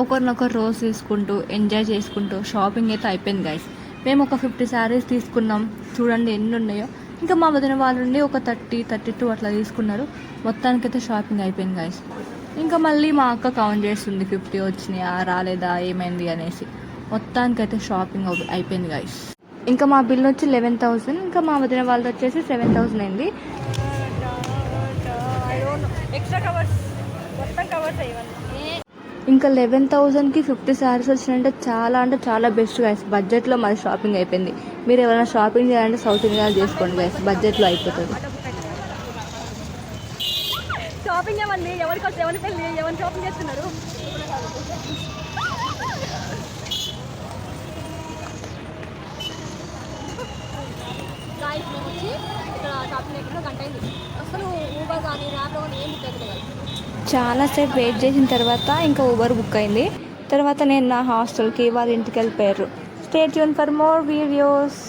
ఒకరినొకరు రోజ్ తీసుకుంటూ ఎంజాయ్ చేసుకుంటూ షాపింగ్ అయితే అయిపోయింది గైస్. మేము ఒక 50 శారీస్ తీసుకున్నాం. చూడండి ఎన్ని ఉన్నాయో. ఇంకా మా వదిన వాళ్ళు నుండి ఒక 32 అట్లా తీసుకున్నారు. మొత్తానికైతే షాపింగ్ అయిపోయింది గైస్. ఇంకా మళ్ళీ మా అక్క కౌంట్ చేస్తుంది 50 వచ్చినాయా రాలేదా ఏమైంది అనేసి. మొత్తానికైతే షాపింగ్ అయిపోయింది గైస్. ఇంకా మా బిల్ వచ్చి 11,000. ఇంకా మా వదిన వాళ్ళది వచ్చేసి 7,000 అయింది. ఇంకా 11,000కి 50 శారీస్ వచ్చినాయంటే అంటే చాలా బెస్ట్ గైస్. బడ్జెట్లో మరి షాపింగ్ అయిపోయింది. మీరు ఎవరైనా షాపింగ్ చేయాలంటే సౌత్ ఇండియాలో చేసుకోండి గైస్, బడ్జెట్లో అయిపోతుంది. షాపింగ్ ఏమండి, ఎవరి పెళ్ళి ఎవరు షాపింగ్ చేస్తున్నారు? మేము వచ్చి ఇక్కడ షాపింగ్ అయిపోయిన గంట అయింది. అసలు ఊబర్ కానీ ర్యాప్లో కానీ ఏం బుక్ అవుతుంది కదా. చాలాసేపు వెయిట్ చేసిన తర్వాత ఇంకా ఊబర్ బుక్ అయింది. తర్వాత నేను నా హాస్టల్కి వాళ్ళ ఇంటికి వెళ్ళిపోయారు. Stay tune for more videos.